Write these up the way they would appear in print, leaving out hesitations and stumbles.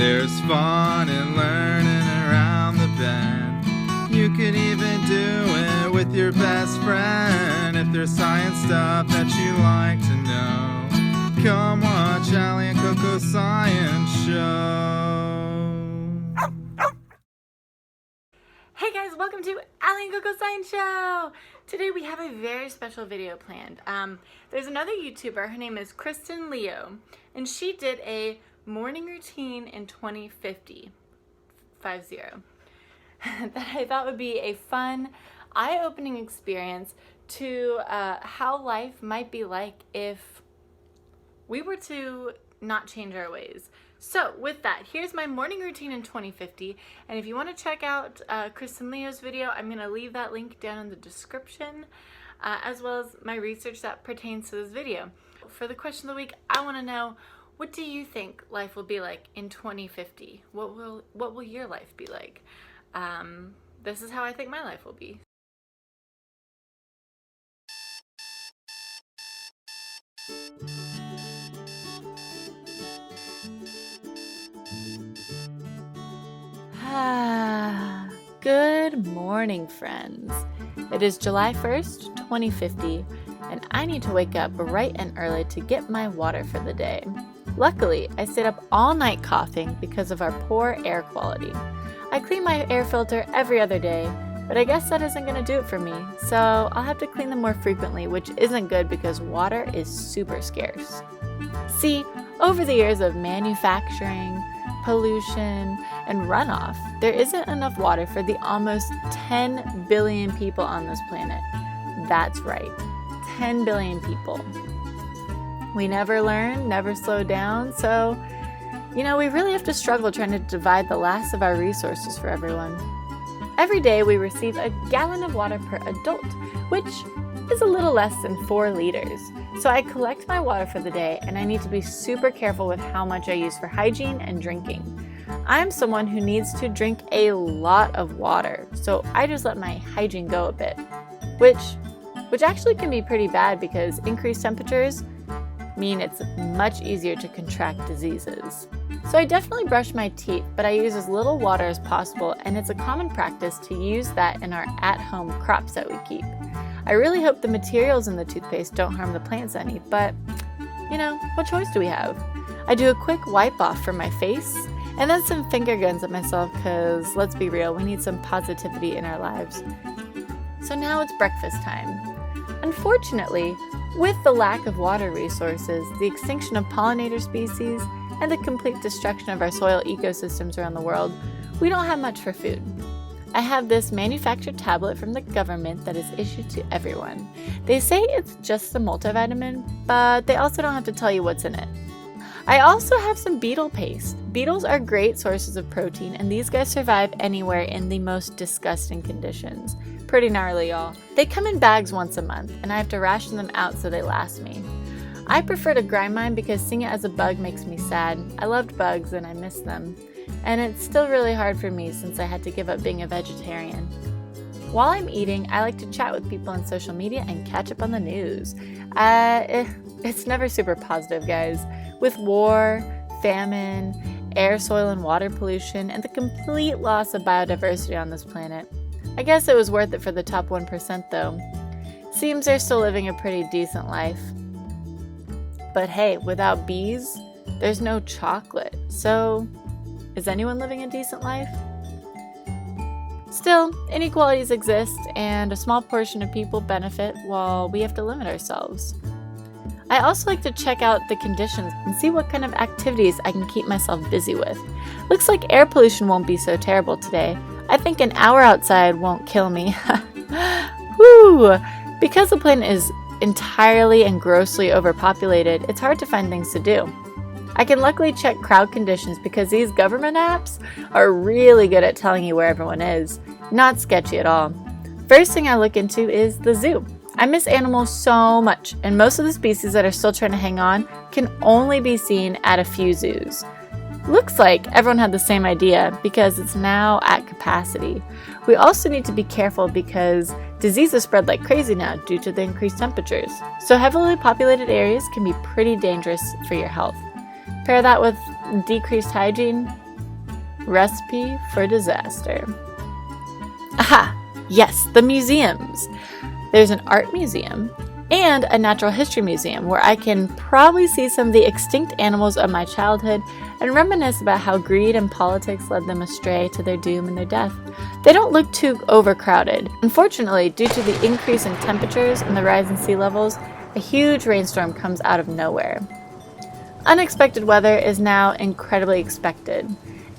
There's fun in learning around the bend. You can even do it with your best friend. If there's science stuff that you like to know, come watch Allie and Coco's Science Show. Hey guys, welcome to Allie and Coco Science Show! Today we have a very special video planned. There's another YouTuber, her name is Kristen Leo, and she did a morning routine in 2050, 50, that I thought would be a fun, eye-opening experience to how life might be like if we were to not change our ways. So with that, here's my morning routine in 2050, and if you want to check out Kristen Leo's video, I'm going to leave that link down in the description, as well as my research that pertains to this video. For the question of the week, I want to know, what do you think life will be like in 2050? What will your life be like? This is how I think my life will be. Good morning, friends. It is July 1st, 2050, and I need to wake up bright and early to get my water for the day. Luckily, I stayed up all night coughing because of our poor air quality. I clean my air filter every other day, but I guess that isn't going to do it for me, so I'll have to clean them more frequently, which isn't good because water is super scarce. See, over the years of manufacturing, pollution, and runoff, there isn't enough water for the almost 10 billion people on this planet. That's right, 10 billion people. We never learn, never slow down, so, we really have to struggle trying to divide the last of our resources for everyone. Every day we receive a gallon of water per adult, which is a little less than 4 liters. So I collect my water for the day, and I need to be super careful with how much I use for hygiene and drinking. I'm someone who needs to drink a lot of water, so I just let my hygiene go a bit, which actually can be pretty bad because increased temperatures mean it's much easier to contract diseases. So I definitely brush my teeth, but I use as little water as possible, and it's a common practice to use that in our at-home crops that we keep. I really hope the materials in the toothpaste don't harm the plants any, but, what choice do we have? I do a quick wipe off for my face, and then some finger guns at myself because, let's be real, we need some positivity in our lives. So now it's breakfast time. Unfortunately, with the lack of water resources, the extinction of pollinator species, and the complete destruction of our soil ecosystems around the world, we don't have much for food. I have this manufactured tablet from the government that is issued to everyone. They say it's just a multivitamin, but they also don't have to tell you what's in it. I also have some beetle paste. Beetles are great sources of protein, and these guys survive anywhere in the most disgusting conditions. Pretty gnarly, y'all. They come in bags once a month, and I have to ration them out so they last me. I prefer to grind mine because seeing it as a bug makes me sad. I loved bugs and I miss them. And it's still really hard for me since I had to give up being a vegetarian. While I'm eating, I like to chat with people on social media and catch up on the news. It's never super positive, guys. With war, famine, air, soil, and water pollution, and the complete loss of biodiversity on this planet. I guess it was worth it for the top 1% though. Seems they're still living a pretty decent life. But hey, without bees, there's no chocolate. So, is anyone living a decent life? Still, inequalities exist, and a small portion of people benefit while we have to limit ourselves. I also like to check out the conditions and see what kind of activities I can keep myself busy with. Looks like air pollution won't be so terrible today. I think an hour outside won't kill me. Woo! Because the planet is entirely and grossly overpopulated, it's hard to find things to do. I can luckily check crowd conditions because these government apps are really good at telling you where everyone is. Not sketchy at all. First thing I look into is the zoo. I miss animals so much, and most of the species that are still trying to hang on can only be seen at a few zoos. Looks like everyone had the same idea because it's now at capacity. We also need to be careful because diseases spread like crazy now due to the increased temperatures. So heavily populated areas can be pretty dangerous for your health. Pair that with decreased hygiene, Recipe for disaster. Aha! Yes, the museums. There's an art museum and a natural history museum where I can probably see some of the extinct animals of my childhood and reminisce about how greed and politics led them astray to their doom and their death. They don't look too overcrowded. Unfortunately, due to the increase in temperatures and the rise in sea levels, a huge rainstorm comes out of nowhere. Unexpected weather is now incredibly expected.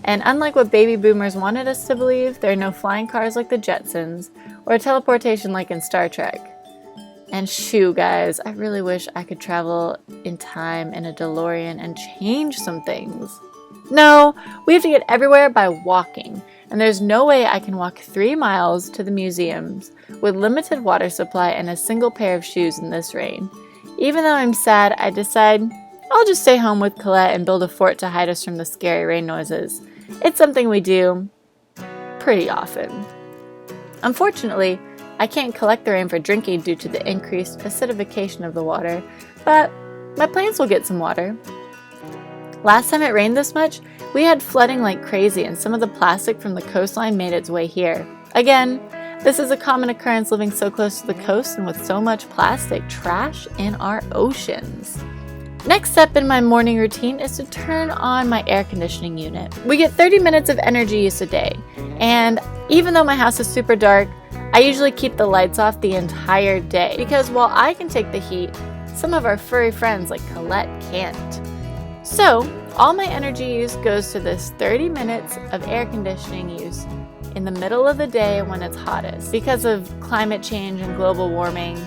And unlike what baby boomers wanted us to believe, there are no flying cars like the Jetsons or teleportation like in Star Trek. And shoo, guys, I really wish I could travel in time in a DeLorean and change some things. No, we have to get everywhere by walking, and there's no way I can walk 3 miles to the museums with limited water supply and a single pair of shoes in this rain. Even though I'm sad, I decide I'll just stay home with Colette and build a fort to hide us from the scary rain noises. It's something we do pretty often. Unfortunately, I can't collect the rain for drinking due to the increased acidification of the water, but my plants will get some water. Last time it rained this much, we had flooding like crazy and some of the plastic from the coastline made its way here. Again, this is a common occurrence living so close to the coast and with so much plastic trash in our oceans. Next step in my morning routine is to turn on my air conditioning unit. We get 30 minutes of energy use a day, and even though my house is super dark, I usually keep the lights off the entire day because while I can take the heat, some of our furry friends like Colette can't. So, all my energy use goes to this 30 minutes of air conditioning use in the middle of the day when it's hottest. Because of climate change and global warming,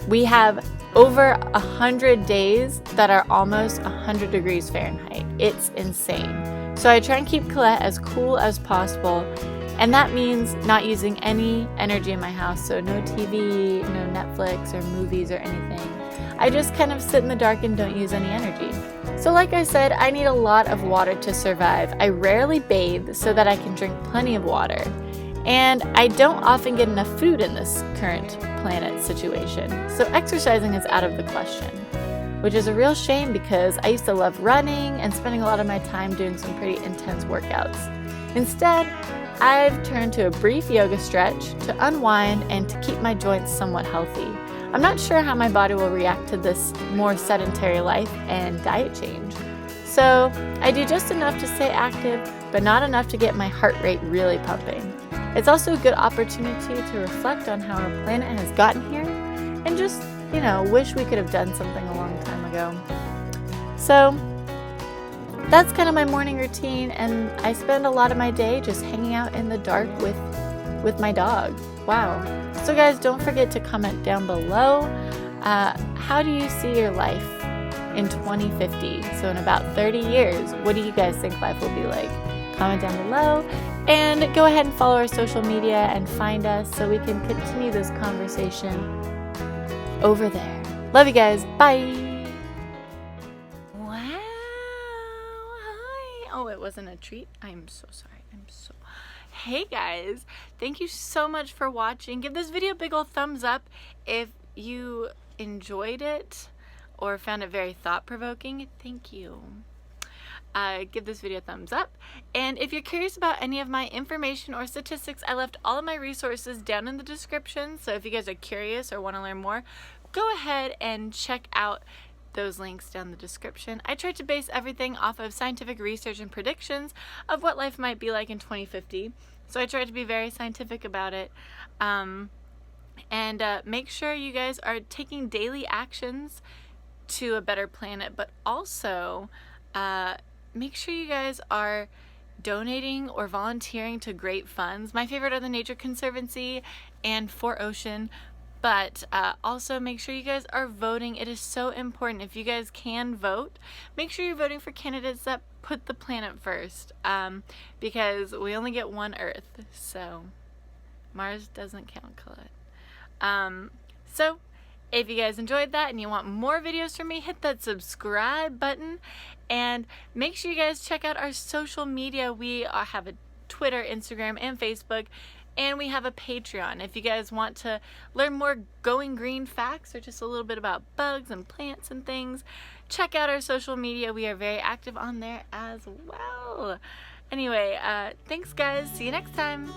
we have over 100 days that are almost 100 degrees Fahrenheit. It's insane. So I try and keep Colette as cool as possible, and that means not using any energy in my house, so no TV, no Netflix or movies or anything. I just kind of sit in the dark and don't use any energy. So like I said, I need a lot of water to survive. I rarely bathe so that I can drink plenty of water. And I don't often get enough food in this current planet situation. So exercising is out of the question, which is a real shame because I used to love running and spending a lot of my time doing some pretty intense workouts. Instead, I've turned to a brief yoga stretch to unwind and to keep my joints somewhat healthy. I'm not sure how my body will react to this more sedentary life and diet change. So I do just enough to stay active, but not enough to get my heart rate really pumping. It's also a good opportunity to reflect on how our planet has gotten here and just, wish we could have done something a long time ago. So that's kind of my morning routine, and I spend a lot of my day just hanging out in the dark with my dog. Wow. So guys, don't forget to comment down below. How do you see your life in 2050? So in about 30 years, what do you guys think life will be like? Comment down below and go ahead and follow our social media and find us so we can continue this conversation over there. Love you guys. Bye. Wow. Hi. Oh, it wasn't a treat. I'm so sorry. Hey guys, thank you so much for watching. Give this video a big ol' thumbs up if you enjoyed it or found it very thought-provoking. Thank you. Give this video a thumbs up, and if you're curious about any of my information or statistics, I left all of my resources down in the description, so if you guys are curious or want to learn more, go ahead and check out those links down in the description. I tried to base everything off of scientific research and predictions of what life might be like in 2050, so I tried to be very scientific about it. And make sure you guys are taking daily actions to a better planet, but also make sure you guys are donating or volunteering to great funds. My favorite are the Nature Conservancy and For Ocean, but also make sure you guys are voting. It is so important. If you guys can vote, make sure you're voting for candidates that put the planet first, because we only get one Earth, so Mars doesn't count, Colette. So if you guys enjoyed that and you want more videos from me, hit that subscribe button and make sure you guys check out our social media. We have a Twitter, Instagram, and Facebook, and we have a Patreon. If you guys want to learn more going green facts or just a little bit about bugs and plants and things, check out our social media. We are very active on there as well. Anyway, thanks guys. See you next time.